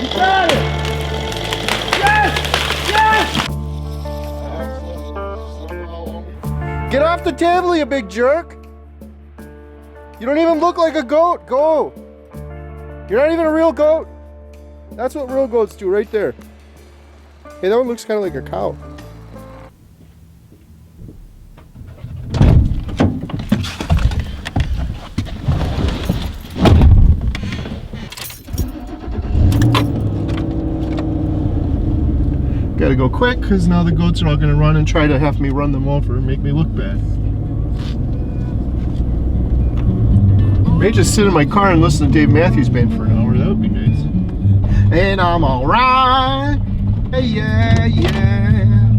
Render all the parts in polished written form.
You got it! Yes! Yes! Get off the table, you big jerk! You don't even look like a goat. Go! You're not even a real goat. That's what real goats do right there. Hey, that one looks kind of like a cow. Gotta go quick because now the goats are all gonna run and try to have me run them over and make me look bad. May just sit in my car and listen to Dave Matthews Band for an hour. That would be nice. And I'm alright. Hey, yeah, yeah.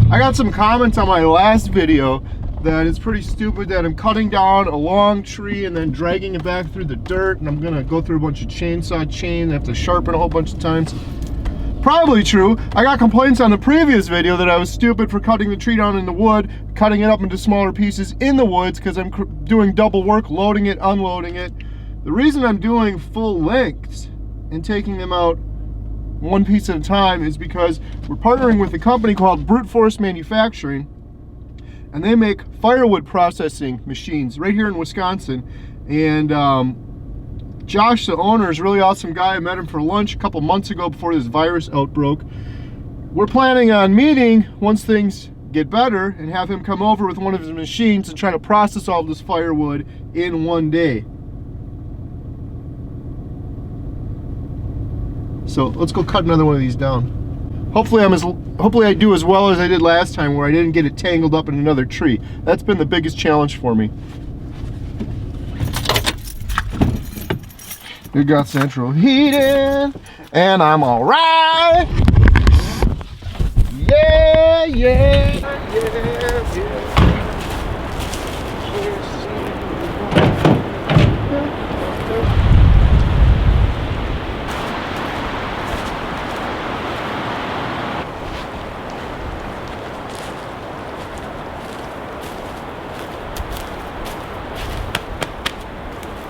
I got some comments on my last video that it's pretty stupid that I'm cutting down a long tree and then dragging it back through the dirt, and I'm gonna go through a bunch of chainsaw chain and have to sharpen a whole bunch of times. Probably true. I got complaints on the previous video that I was stupid for cutting the tree down in the wood, cutting it up into smaller pieces in the woods because I'm doing double work, loading it, unloading it. The reason I'm doing full lengths and taking them out one piece at a time is because we're partnering with a company called Brute Force Manufacturing, and they make firewood processing machines right here in Wisconsin. And Josh, the owner, is a really awesome guy. I met him for lunch a couple months ago before this virus outbroke. We're planning on meeting once things get better and have him come over with one of his machines and try to process all this firewood in one day. So let's go cut another one of these down. Hopefully I do as well as I did last time, where I didn't get it tangled up in another tree. That's been the biggest challenge for me. You got central heating, and I'm alright. Yeah, yeah, yeah, yeah.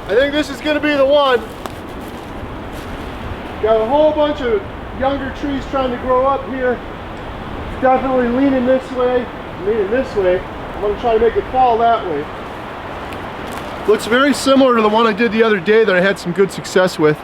I think this is going to be the one. Got a whole bunch of younger trees trying to grow up here. It's definitely leaning this way, leaning this way. I'm going to try to make it fall that way. Looks very similar to the one I did the other day that I had some good success with.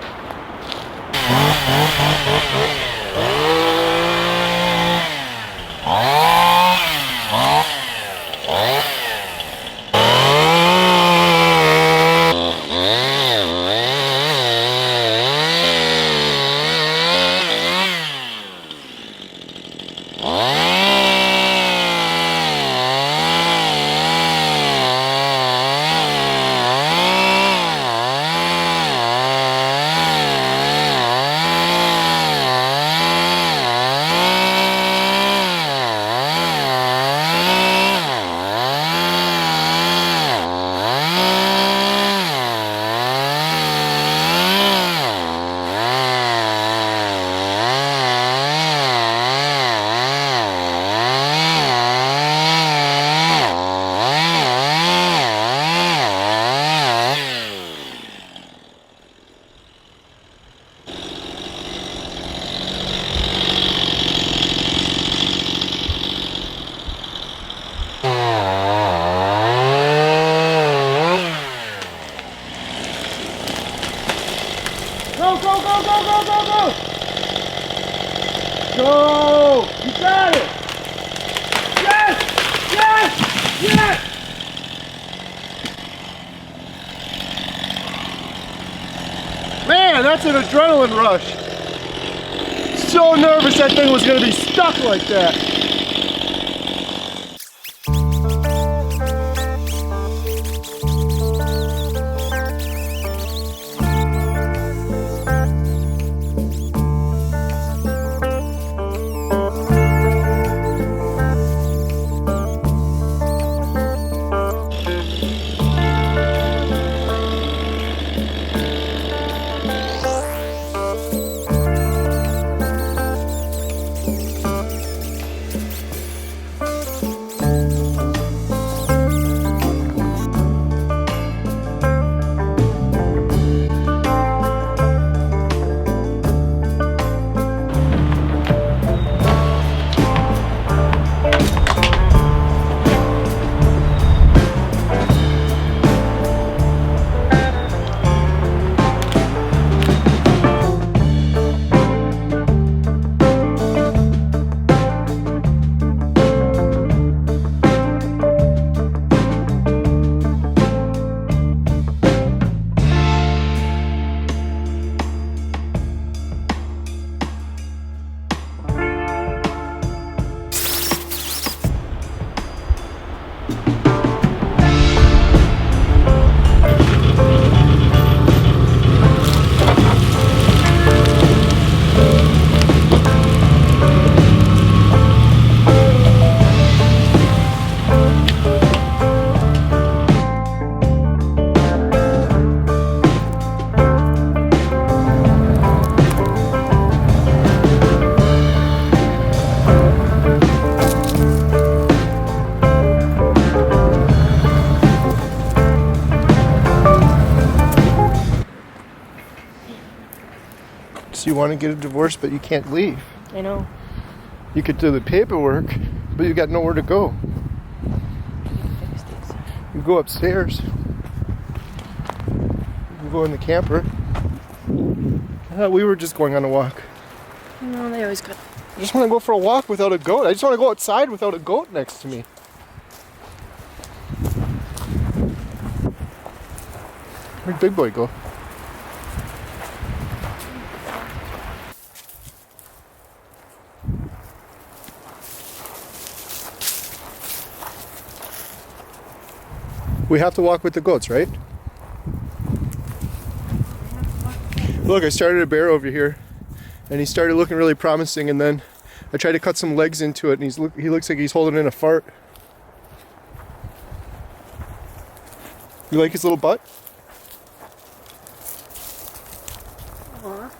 Go! You got it! Yes! Yes! Yes! Man, that's an adrenaline rush. So nervous that thing was going to be stuck like that. You want to get a divorce, but you can't leave. I know. You could do the paperwork, but you got nowhere to go. Fix these. You go upstairs. You go in the camper. I thought we were just going on a walk. No, they always got. I just want to go for a walk without a goat. I just want to go outside without a goat next to me. Where'd Big Boy go? We have to walk with the goats, right? Look, I started a bear over here, and he started looking really promising, and then I tried to cut some legs into it, and he looks like he's holding in a fart. You like his little butt? Aww.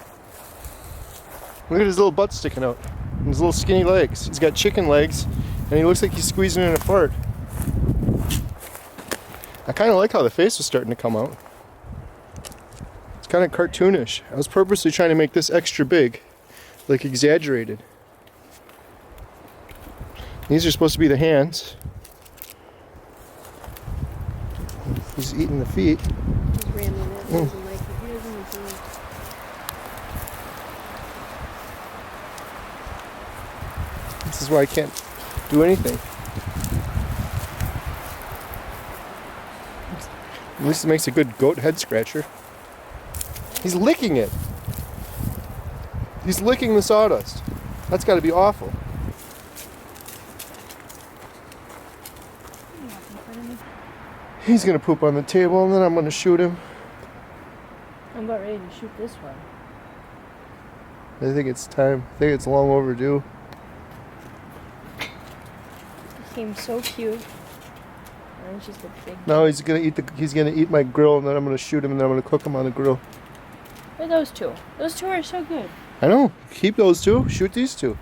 Look at his little butt sticking out, and his little skinny legs. He's got chicken legs, and he looks like he's squeezing in a fart. I kind of like how the face was starting to come out. It's kind of cartoonish. I was purposely trying to make this extra big, like exaggerated. These are supposed to be the hands. He's eating the feet. He's ramming it. He doesn't like it. He doesn't enjoy it. This is why I can't do anything. At least it makes a good goat head scratcher. He's licking it. He's licking the sawdust. That's got to be awful. He's going to poop on the table, and then I'm going to shoot him. I'm about ready to shoot this one. I think it's time. I think it's long overdue. He seems so cute. And she's the big. Now he's gonna eat my grill, and then I'm gonna shoot him, and then I'm gonna cook him on the grill. Look at those two. Those two are so good. I know. Keep those two. Shoot these two.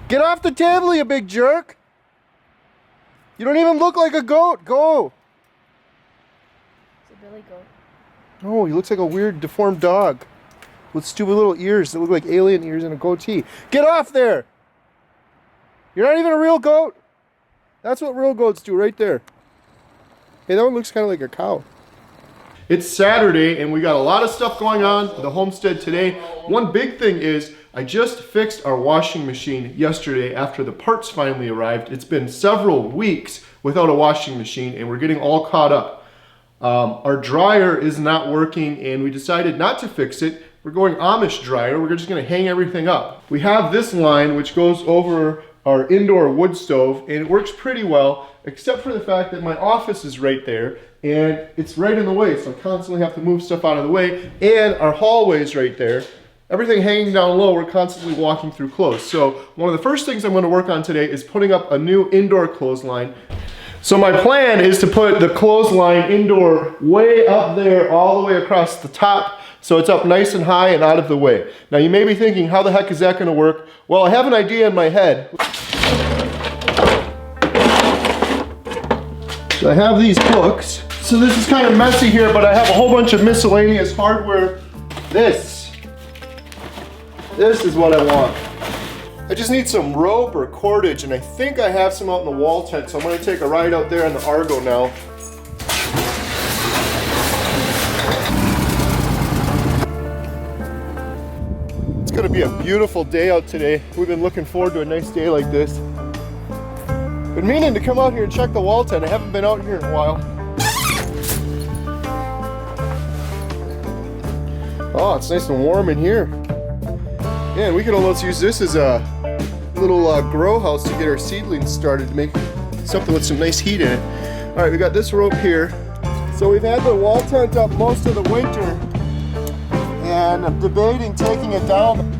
Get off the table, you big jerk! You don't even look like a goat. Go. It's a billy goat. Oh, he looks like a weird deformed dog with stupid little ears that look like alien ears and a goatee. Get off there! You're not even a real goat. That's what real goats do right there. Hey, that one looks kind of like a cow. It's Saturday and we got a lot of stuff going on at the homestead today. One big thing is I just fixed our washing machine yesterday after the parts finally arrived. It's been several weeks without a washing machine and we're getting all caught up. Our dryer is not working and we decided not to fix it. We're going Amish dryer. We're just going to hang everything up. We have this line which goes over our indoor wood stove and it works pretty well, except for the fact that my office is right there and it's right in the way, so I constantly have to move stuff out of the way, and our hallway is right there. Everything hanging down low, we're constantly walking through clothes. So one of the first things I'm going to work on today is putting up a new indoor clothesline. So my plan is to put the clothesline indoor way up there, all the way across the top, so it's up nice and high and out of the way. Now you may be thinking, how the heck is that going to work? Well, I have an idea in my head. So I have these hooks. So this is kind of messy here, but I have a whole bunch of miscellaneous hardware. This is what I want. I just need some rope or cordage, and I think I have some out in the wall tent, so I'm going to take a ride out there in the Argo now. It's going to be a beautiful day out today. We've been looking forward to a nice day like this. Been meaning to come out here and check the wall tent. I haven't been out here in a while. Oh, it's nice and warm in here. Yeah, and we could almost use this as a little grow house to get our seedlings started, to make something with some nice heat in it. All right, we got this rope here. So we've had the wall tent up most of the winter, and I'm debating taking it down.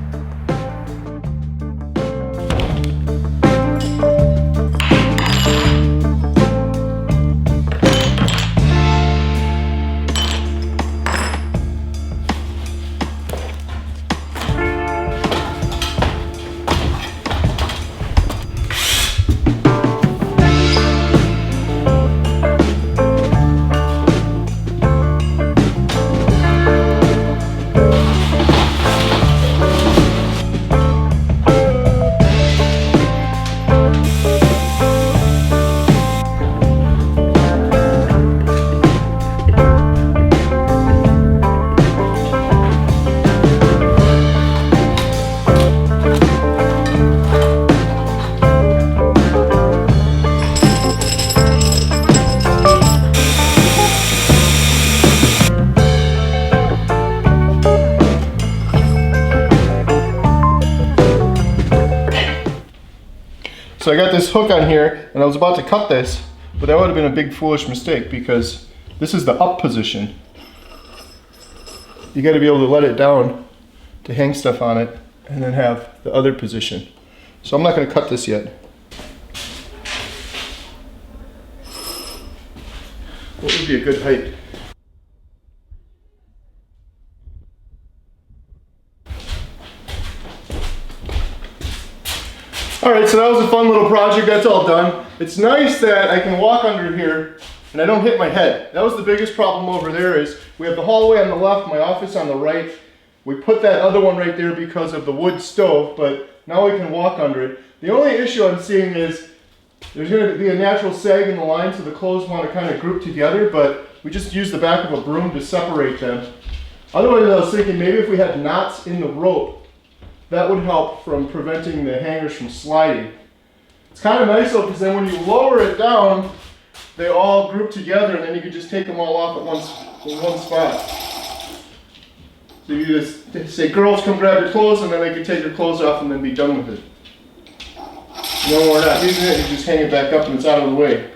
So I got this hook on here and I was about to cut this, but that would have been a big foolish mistake because this is the up position. You got to be able to let it down to hang stuff on it and then have the other position. So I'm not going to cut this yet. What would be a good height? Alright, so that was a fun little project. That's all done. It's nice that I can walk under here and I don't hit my head. That was the biggest problem over there is we have the hallway on the left, my office on the right. We put that other one right there because of the wood stove, but now we can walk under it. The only issue I'm seeing is there's going to be a natural sag in the line, so the clothes want to kind of group together, but we just use the back of a broom to separate them. Otherwise, I was thinking maybe if we had knots in the rope, that would help from preventing the hangers from sliding. It's kind of nice though, because then when you lower it down, they all group together and then you can just take them all off at in one spot. So you just say, girls, come grab your clothes, and then they can take their clothes off and then be done with it. No, we're not using it, you just hang it back up and it's out of the way.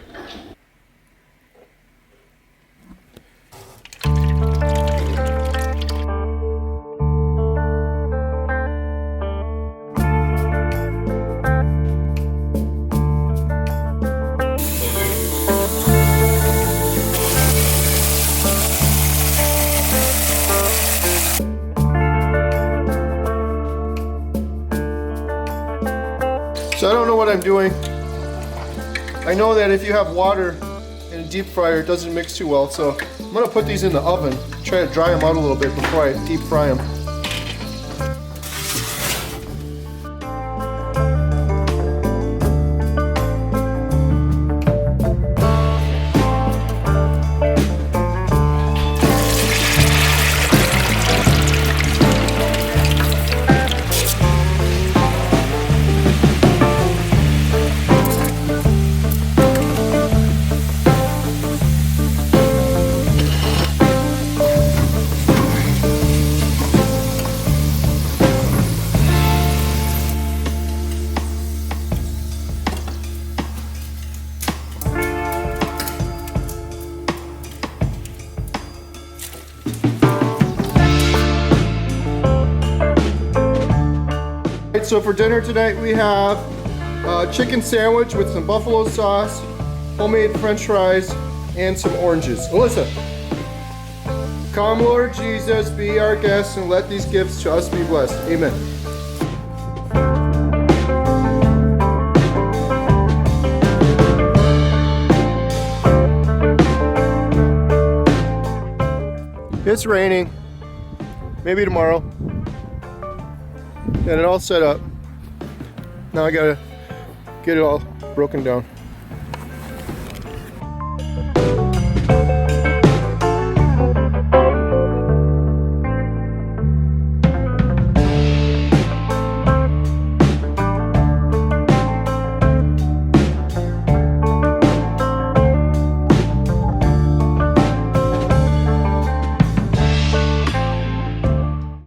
So I don't know what I'm doing. I know that if you have water in a deep fryer, it doesn't mix too well. So I'm gonna put these in the oven, try to dry them out a little bit before I deep fry them. So for dinner tonight we have a chicken sandwich with some buffalo sauce, homemade french fries, and some oranges. Alyssa, come Lord Jesus, be our guest, and let these gifts to us be blessed. Amen. It's raining. Maybe tomorrow. Got it all set up. Now I gotta get it all broken down.